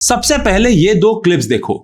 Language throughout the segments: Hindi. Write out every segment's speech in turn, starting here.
सबसे पहले ये दो क्लिप्स देखो।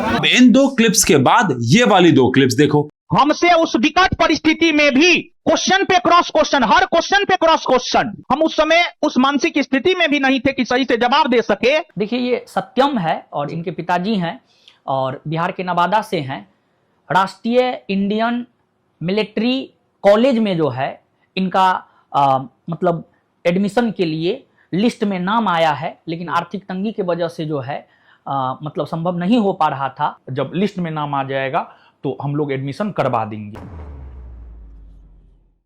अब इन दो क्लिप्स के बाद ये वाली दो क्लिप्स देखो। हमसे उस विकट परिस्थिति में भी क्वेश्चन पे क्रॉस क्वेश्चन, हर क्वेश्चन पे क्रॉस क्वेश्चन, हम उस समय उस मानसिक स्थिति में भी नहीं थे कि सही से जवाब दे सके। देखिए, ये सत्यम है और इनके पिताजी हैं और बिहार के नवादा से हैं। राष्ट्रीय इंडियन मिलिट्री कॉलेज में जो है इनका मतलब एडमिशन के लिए लिस्ट में नाम आया है, लेकिन आर्थिक तंगी की वजह से जो है मतलब संभव नहीं हो पा रहा था। जब लिस्ट में नाम आ जाएगा तो हम लोग एडमिशन करवा देंगे।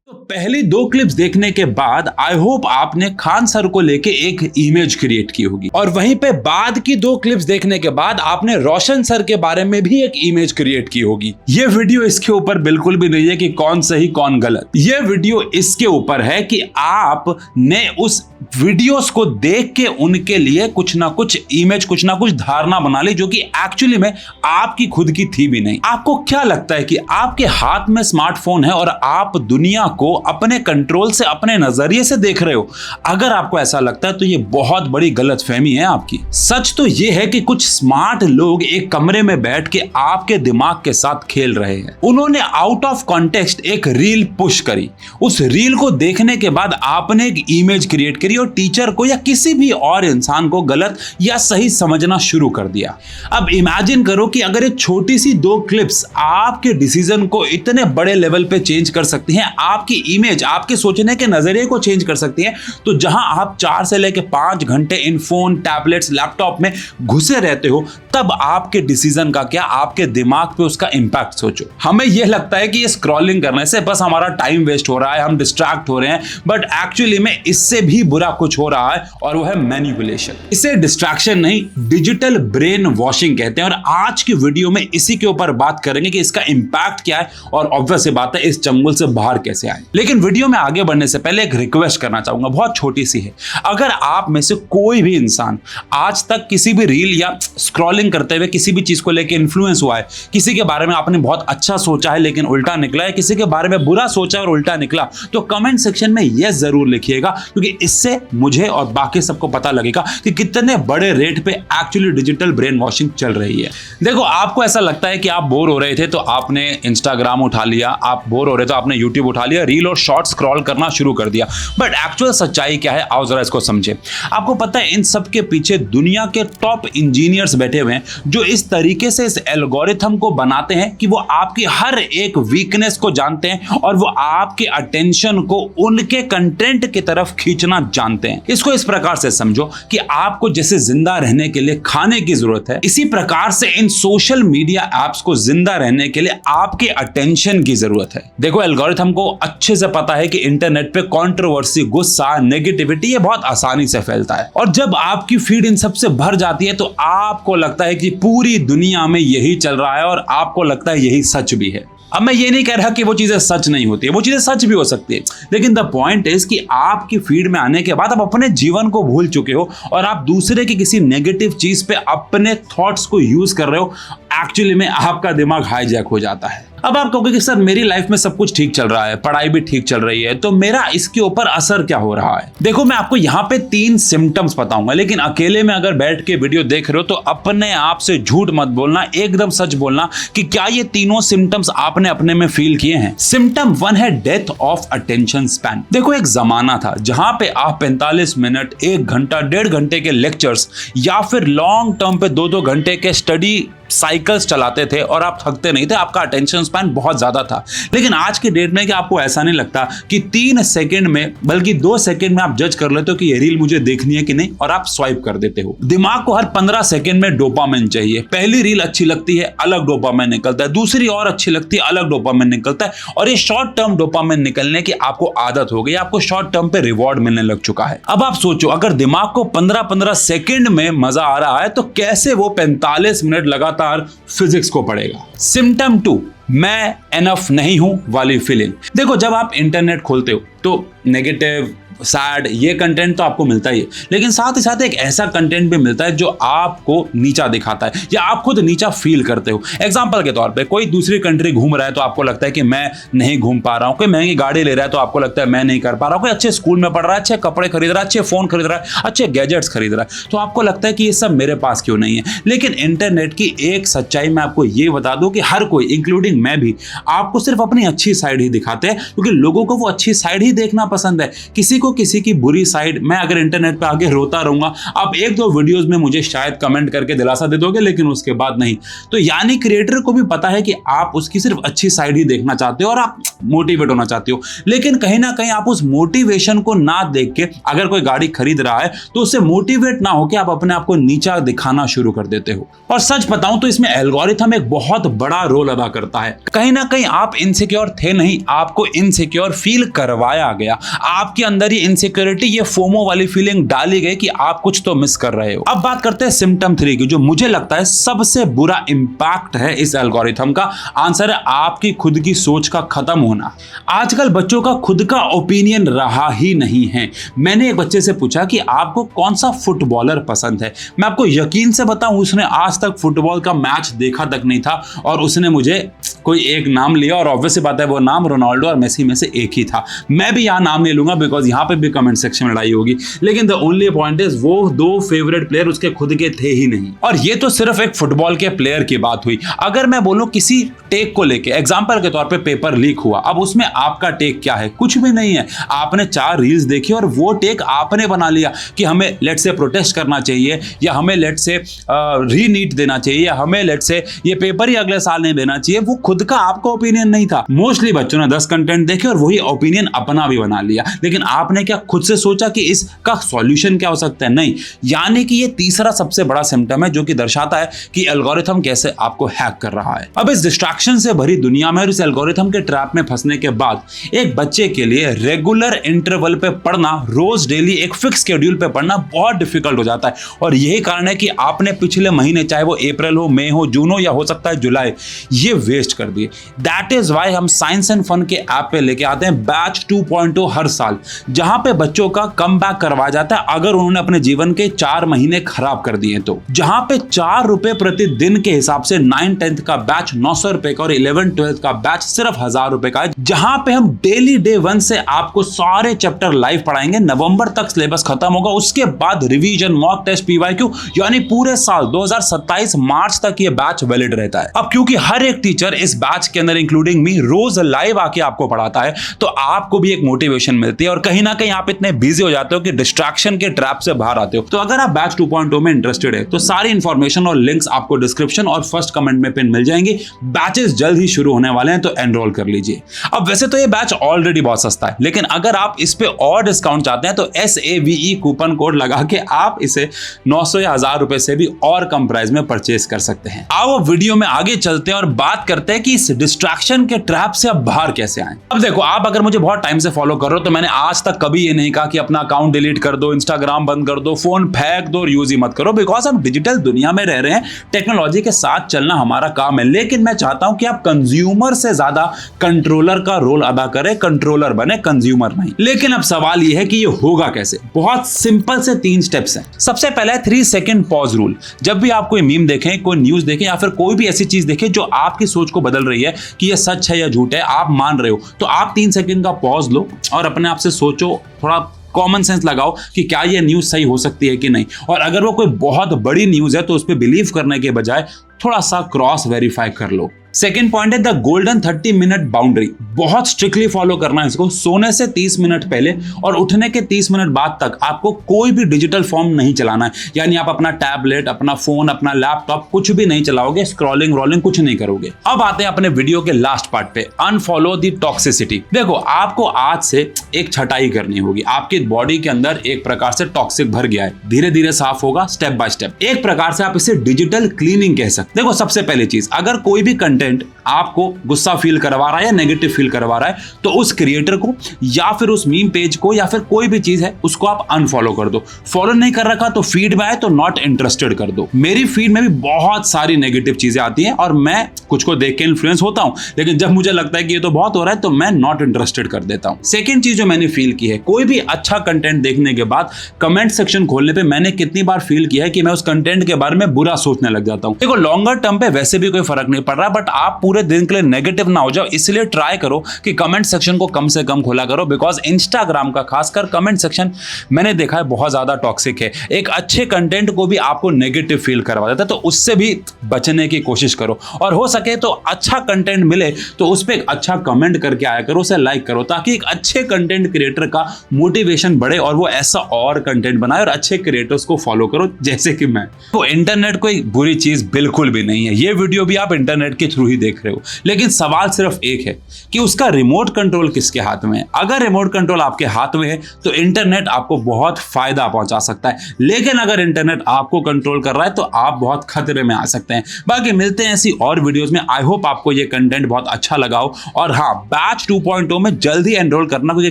तो पहली दो क्लिप्स देखने के बाद आई होप आपने खान सर को लेके एक इमेज क्रिएट की होगी, और वहीं पे बाद की दो क्लिप्स देखने के बाद आपने रोशन सर के बारे में भी एक इमेज क्रिएट की होगी। ये वीडियो इसके ऊपर बिल्कुल भी नहीं है कि कौन सही कौन गलत, ये वीडियो इसके ऊपर है कि आपने उस वीडियोस को देख के उनके लिए कुछ ना कुछ इमेज, कुछ ना कुछ धारणा बना ली जो कि एक्चुअली में आपकी खुद की थी भी नहीं। आपको क्या लगता है कि आपके हाथ में स्मार्टफोन है और आप दुनिया को अपने कंट्रोल से, अपने नजरिए से देख रहे हो? अगर आपको ऐसा लगता है तो ये बहुत बड़ी गलतफहमी है आपकी। सच तो ये है कि कुछ स्मार्ट लोग एक कमरे में बैठ के आपके दिमाग के साथ खेल रहे हैं। उन्होंने आउट ऑफ कॉन्टेक्स्ट एक रील पुश करी, उस रील को देखने के बाद आपने एक इमेज क्रिएट करी और टीचर को या किसी भी और इंसान को गलत या सही समझना शुरू कर दिया। अब इमेजिन करो कि अगर एक छोटी सी दो क्लिप्स आपके डिसीजन को इतने बड़े लेवल पे चेंज कर सकती हैं, आपकी इमेज, आपके सोचने के नजरिए को चेंज कर सकती है, तो जहां आप 4 से लेकर 5 घंटे इन फोन, टैबलेट्स, लैपटॉप में घुसे रहते हो, तब आपके डिसीजन का क्या, आपके दिमाग पे उसका इंपैक्ट सोचो। हमें यह लगता है कि ये स्क्रॉलिंग करने से बस हमारा टाइम वेस्ट हो रहा है, हम डिस्ट्रैक्ट हो रहे हैं, बट एक्चुअली में इससे भी बुरा कुछ हो रहा है और वो है मैनिपुलेशन। इसे डिस्ट्रैक्शन नहीं, डिजिटल ब्रेन वॉशिंग कहते हैं। और आज की वीडियो में इसी के ऊपर बात करेंगे कि इसका इंपैक्ट क्या है और ऑब्वियस बात है इस चंगुल से बाहर कैसे आए। लेकिन वीडियो में आगे बढ़ने से पहले एक रिक्वेस्ट करना चाहूंगा, बहुत छोटी सी है। अगर आप में से कोई भी इंसान आज तक किसी भी रील या स्क्रॉलिंग करते हुए किसी भी चीज को लेकर इन्फ्लुएंस हुआ है, किसी के बारे में आपने बहुत अच्छा सोचा है लेकिन उल्टा निकला है, किसी के बारे में बुरा सोचा और उल्टा निकला, तो कमेंट सेक्शन में यह जरूर लिखिएगा, क्योंकि इससे मुझे और बाकी सबको पता लगेगा कि कितने बड़े रेट पे एक्चुअली डिजिटल ब्रेन वॉशिंग चल रही है। देखो, आपको ऐसा लगता है कि आप बोर हो रहे थे तो आपने इंस्टाग्राम उठा लिया, आप बोर हो रहे तो आपने यूट्यूब उठा लिया, रील और शॉर्ट स्क्रॉल करना शुरू कर दिया। बट एक्चुअल सच्चाई क्या है, आओ जरा इसको समझे। आपको पता है इन सब के पीछे दुनिया के टॉप इंजीनियर्स बैठे हुए हैं जो इस तरीके से इस एल्गोरिथम को बनाते हैं कि वो आपकी हर एक वीकनेस को जानते हैं और वो आपके अटेंशन को उनके कंटेंट की तरफ खींचना जानते हैं। इसको इस प्रकार से समझो कि आपको जैसे जिंदा रहने के लिए खाने की जरूरत है, इसी प्रकार से इन सोशल मीडिया एप्स को जिंदा रहने के लिए आपके अटेंशन की जरूरत है। देखो, एल्गोरिथम को अच्छे से पता है कि इंटरनेट पे कंट्रोवर्सी, गुस्सा, नेगेटिविटी ये बहुत आसानी से फैलता है, और जब आपकी फीड इन सब से भर जाती है तो आपको लगता है कि पूरी दुनिया में यही चल रहा है और आपको लगता है यही सच भी है। अब मैं ये नहीं कह रहा कि वो चीजें सच नहीं होती है, वो चीजें सच भी हो सकती है, लेकिन द पॉइंट इज कि आपकी फीड में आने के बाद आप अपने जीवन को भूल चुके हो और आप दूसरे की किसी नेगेटिव चीज पे अपने थॉट्स को यूज कर रहे हो। एक्चुअली में आपका दिमाग हाईजैक हो जाता है। अब आप कहोगे कि सर मेरी लाइफ में सब कुछ ठीक चल रहा है, पढ़ाई भी ठीक चल रही है, तो मेरा इसके ऊपर असर क्या हो रहा है? देखो, मैं आपको यहाँ पे 3 सिम्टम्स बताऊंगा, लेकिन अकेले में अगर बैठ के वीडियो देख रहे हो तो अपने आप से झूठ मत बोलना, एकदम सच बोलना कि क्या ये तीनों सिम्टम्स आपने अपने में फील किए हैं। सिम्टम 1 है डेथ ऑफ अटेंशन स्पैन। देखो, एक जमाना था जहां पे आप 45 मिनट, 1 घंटा, 1.5 घंटे के लेक्चर्स या फिर लॉन्ग टर्म पे 2-2 घंटे के स्टडी साइकिल्स चलाते थे और आप थकते नहीं थे, आपका अटेंशन स्पैन बहुत ज्यादा था। लेकिन आज की डेट में कि आपको ऐसा नहीं लगता कि 3 सेकंड में, बल्कि 2 सेकंड में आप जज कर लेते हो कि ये रील मुझे देखनी है कि नहीं, और आप स्वाइप कर देते हो। दिमाग को हर 15 सेकंड में डोपामिन चाहिए। पहली रील अच्छी लगती है, अलग डोपामिन निकलता है, दूसरी और अच्छी लगती है, अलग डोपामिन निकलता है, और ये शॉर्ट टर्म डोपामिन निकलने की आपको आदत हो गई, आपको शॉर्ट टर्म पे रिवॉर्ड मिलने लग चुका है। अब आप सोचो, अगर दिमाग को 15-15 सेकंड में मजा आ रहा है तो कैसे वो 45 मिनट लगातार फिजिक्स को पढ़ेगा। सिम्टम 2, मैं एनफ नहीं हूं वाली फीलिंग। देखो, जब आप इंटरनेट खोलते हो तो नेगेटिव सैड, ये कंटेंट तो आपको मिलता ही है, लेकिन साथ ही साथ एक ऐसा कंटेंट भी मिलता है जो आपको नीचा दिखाता है या आप खुद नीचा फील करते हो। एग्जांपल के तौर पे कोई दूसरी कंट्री घूम रहा है तो आपको लगता है कि मैं नहीं घूम पा रहा हूं, कोई महंगी गाड़ी ले रहा है तो आपको लगता है मैं नहीं कर पा रहा हूं, कोई अच्छे स्कूल में पढ़ रहा है, अच्छे कपड़े खरीद रहा है, अच्छे फोन खरीद रहा है, अच्छे गैजेट्स खरीद रहा है, तो आपको लगता है कि ये सब मेरे पास क्यों नहीं है। लेकिन इंटरनेट की एक सच्चाई मैं आपको ये बता दूं कि हर कोई इंक्लूडिंग मैं भी आपको सिर्फ अपनी अच्छी साइड ही दिखाते हैं, क्योंकि लोगों को वो अच्छी साइड ही देखना पसंद है, किसी को किसी की बुरी साइड। मैं अगर इंटरनेट पे आगे रोता रहूंगा, आप एक दो वीडियोस में मुझे शायद कमेंट करके दिलासा दे दोगे, लेकिन उसके बाद नहीं। तो यानी क्रिएटर को भी पता है कि आप उसकी सिर्फ अच्छी साइड ही देखना चाहते हो और आप मोटिवेट होना चाहते हो, लेकिन कहीं ना कहीं आप उस मोटिवेशन को ना देख के अगर कोई गाड़ी खरीद रहा है तो उससे मोटिवेट ना होकर आप अपने आप को नीचा दिखाना शुरू कर देते हो। और सच बताऊं तो इसमें एल्गोरिथम एक बहुत बड़ा रोल अदा करता है। कहीं ना कहीं आप इनसिक्योर थे नहीं, आपको इनसिक्योर फील करवाया गया, आपके अंदर ये इनसिक्योरिटी, ये फोमो वाली फीलिंग डाली गई कि आप कुछ तो मिस कर रहे हो। अब बात करते हैं सिम्टम 3 की, जो मुझे लगता है सबसे बुरा इंपैक्ट है इस एल्गोरिथम का। आंसर है आपकी खुद की सोच का खत्म होना। आजकल बच्चों का खुद का ओपिनियन रहा ही नहीं है। मैंने एक बच्चे से पूछा कि आपको कौन सा फुटबॉलर पसंद है। मैं आपको यकीन से बताऊं, उसने आज तक फुटबॉल का मैच देखा तक नहीं था और उसने मुझे कोई एक नाम लिया और ऑब्वियस बात है वो नाम रोनाल्डो और मेसी में से एक ही था। मैं भी यहाँ नाम नहीं लूंगा बिकॉज यहाँ पे भी कमेंट सेक्शन में लड़ाई होगी, लेकिन द ओनली पॉइंट इज वो 2 फेवरेट प्लेयर उसके खुद के थे ही नहीं। और ये तो सिर्फ एक फुटबॉल के प्लेयर की बात हुई। अगर मैं बोलूं किसी टेक को लेके, एग्जांपल के तौर पे पेपर लीक हुआ, अब उसमें आपका टेक क्या है? कुछ भी नहीं है। आपने 4 रील्स देखी और वो टेक आपने बना लिया कि हमें लेट से प्रोटेस्ट करना चाहिए, या हमें लेट से रीनीट देना चाहिए, या हमें लेट से ये पेपर ही अगले साल नहीं देना चाहिए। वो खुद का आपका ओपिनियन नहीं था। मोस्टली बच्चों ने 10 कंटेंट देखे और वही ओपिनियन अपना भी बना लिया, लेकिन आपने क्या खुद से सोचा कि इसका सॉल्यूशन क्या हो सकता है? नहीं। यानी कि ये तीसरा सबसे बड़ा सिम्टम है जो कि दर्शाता है कि एल्गोरिथम कैसे आपको हैक कर रहा है। अब इस डिस्ट्रैक्शन से भरी दुनिया में और इस एल्गोरिथम के ट्रैप में फंसने के बाद एक बच्चे के लिए रेगुलर इंटरवल पे पढ़ना, रोज डेली एक फिक्स शेड्यूल पे पढ़ना बहुत डिफिकल्ट हो जाता है। और यही कारण है कि आपने पिछले महीने, चाहे वो अप्रैल हो, मई हो, जून हो, या हो सकता है जुलाई, ये वेस्ट कर दिए। दैट इज वाई हम साइंस एंड फन के ऐप पे लेके आते हैं बैच 2.0 हर साल, जहां पे बच्चों का कम बैक करवाया जाता है अगर उन्होंने अपने जीवन के 4 महीने खराब कर दिए तो। जहां पे 4 रुपए प्रति दिन के हिसाब से 9th-10th का बैच 900 रुपए का और 11th-12th का बैच सिर्फ 1000 रुपए का है, जहां पे हम डेली डे 1 से आपको सारे चैप्टर लाइव पढ़ाएंगे। नवंबर तक सिलेबस खत्म होगा, उसके बाद रिवीजन, मॉक टेस्ट, पीवाईक्यू, यानी पूरे साल 2027 मार्च तक ये बैच वैलिड रहता है। अब क्योंकि हर एक टीचर इस बैच के अंदर इंक्लूडिंग मी रोज लाइव आके आपको पढ़ाता है, तो आपको भी एक मोटिवेशन मिलती है और कहीं ना कहीं आप इतने बिजी हो जाते हो कि डिस्ट्रैक्शन के ट्रैप से बाहर आते हो। तो अगर आप बैच 2.0 में इंटरेस्टेड है तो सारी इंफॉर्मेशन और लिंक्स आपको डिस्क्रिप्शन और फर्स्ट कमेंट में पिन मिल जाएंगी। बैचेस जल्द ही शुरू होने वाले हैं, तो एनरोल कर लीजिए। अब वैसे तो ये बैच ऑलरेडी बहुत सस्ता है, लेकिन अगर आप इस पे और डिस्काउंट चाहते हैं तो SAVE कूपन कोड लगा के आप इसे 900 या 1000 रुपए से भी और कम प्राइस में परचेज कर सकते हैं। आओ वीडियो में आगे चलते हैं और बात करते हैं कि इस डिस्ट्रैक्शन के ट्रैप से अब बाहर कैसे आए। अब देखो, आप अगर मुझे बहुत टाइम से फॉलो कर रहे हो तो मैंने आज तक कभी ये नहीं कहा कि अपना अकाउंट डिलीट कर दो, इंस्टाग्राम बंद कर दो, फोन फेंक दो और यूज ही मत करो, बिकॉज हम डिजिटल दुनिया में रह रहे हैं, टेक्नोलॉजी के साथ चलना हमारा काम है। लेकिन मैं चाहता हूं कि आप कंज्यूमर से ज्यादा कंट्रोलर का रोल अदा करें, कंट्रोलर बने, कंज्यूमर नहीं। लेकिन अब सवाल यह है कि ये होगा कैसे? बहुत सिंपल से 3 स्टेप्स हैं। सबसे पहले 3 सेकंड पॉज रूल। जब भी आप कोई मीम देखें, कोई न्यूज देखें या फिर कोई भी ऐसी चीज देखें जो आपकी सोच को बदल रही है कि ये सच है या झूठ है, आप मान रहे हो, तो आप 3 सेकंड का पॉज लो और अपने आप से सोचो, थोड़ा कॉमन सेंस लगाओ कि क्या ये न्यूज सही हो सकती है कि नहीं। और अगर वो कोई बहुत बड़ी न्यूज है तो उस पर बिलीव करने के बजाय थोड़ा सा क्रॉस वेरीफाई कर लो। सेकेंड पॉइंट है द गोल्डन 30 मिनट बाउंड्री। बहुत स्ट्रिक्टली फॉलो करना है इसको। सोने से 30 मिनट पहले और उठने के 30 मिनट बाद तक आपको कोई भी डिजिटल फॉर्म नहीं चलाना है। यानी आप अपना टैबलेट, अपना फोन, अपना लैपटॉप कुछ भी नहीं चलाओगे, स्क्रॉलिंग रोलिंग कुछ नहीं करोगे। अब आते हैं अपने वीडियो के लास्ट पार्ट पे, अनफॉलो द टॉक्सिसिटी। देखो, आपको आज से एक छटाई करनी होगी। आपकी बॉडी के अंदर एक प्रकार से टॉक्सिक भर गया है, धीरे धीरे साफ होगा, स्टेप बाय स्टेप। एक प्रकार से आप इसे डिजिटल क्लीनिंग कह सकते। देखो, सबसे पहली चीज, अगर कोई भी कंटेंट कंटेंट आपको गुस्सा फील करवा रहा है या नेगेटिव फील करवा रहा है, तो उस क्रिएटर को या फिर उस मीम पेज को या फिर कोई भी चीज है उसको आप अनफॉलो कर दो। फॉलो नहीं कर रखा तो फीड में आए तो नॉट इंटरेस्टेड कर दो। मेरी फीड में भी बहुत सारी नेगेटिव चीजें आती हैं और मैं कुछ को देख के इन्फ्लुएंस होता हूं, लेकिन जब मुझे लगता है कि ये तो बहुत हो रहा है तो मैं नॉट इंटरेस्टेड कर देता हूं। सेकेंड चीज जो मैंने फील की है, कोई भी अच्छा कंटेंट देखने के बाद कमेंट सेक्शन खोलने पे मैंने कितनी बार फील किया है कि मैं उस कंटेंट के बारे में बुरा सोचने लग जाता हूं। देखो लॉन्गर टर्म पे वैसे भी कोई फर्क नहीं पड़ रहा, बट आप पूरे दिन के लिए नेगेटिव ना हो जाओ, इसलिए ट्राई करो कि कमेंट सेक्शन को कम से कम खोला करो। बिकॉज इंस्टाग्राम का खासकर कमेंट सेक्शन मैंने देखा है बहुत ज्यादा टॉक्सिक है। एक अच्छे कंटेंट को भी आपको नेगेटिव फील करवा देता है, तो उससे भी बचने की कोशिश करो। और हो सके तो अच्छा कंटेंट मिले तो उस पर एक अच्छा कमेंट करके आया करो, उसे लाइक करो, ताकि एक अच्छे कंटेंट क्रिएटर का मोटिवेशन बढ़े और वो ऐसा और कंटेंट बनाए और अच्छे क्रिएटर्स को फॉलो करो जैसे कि मैं। तो इंटरनेट कोई बुरी चीज बिल्कुल भी नहीं है। ये वीडियो भी आप इंटरनेट के थ्रू ही देख रहे हो, लेकिन सवाल सिर्फ एक है कि उसका रिमोट कंट्रोल किसके हाथ में है। अगर रिमोट कंट्रोल आपके हाथ में है तो इंटरनेट आपको बहुत फायदा पहुंचा सकता है, लेकिन अगर इंटरनेट आपको कंट्रोल कर रहा है तो आप बहुत खतरे में आ सकते हैं। बाकी मिलते हैं ऐसी और वीडियोस में। आई होप आपको ये कंटेंट बहुत अच्छा लगा हो। और हाँ, बैच 2.0 में जल्दी एनरोल करना क्योंकि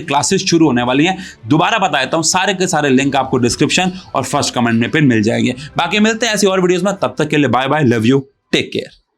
क्लासेस शुरू होने वाली हैं। दोबारा बता देता हूं, सारे के सारे लिंक आपको डिस्क्रिप्शन और फर्स्ट कमेंट में पिन मिल जाएंगे। बाकी मिलते हैं ऐसी और वीडियोस में, तब तक के लिए bye bye, love you, take care.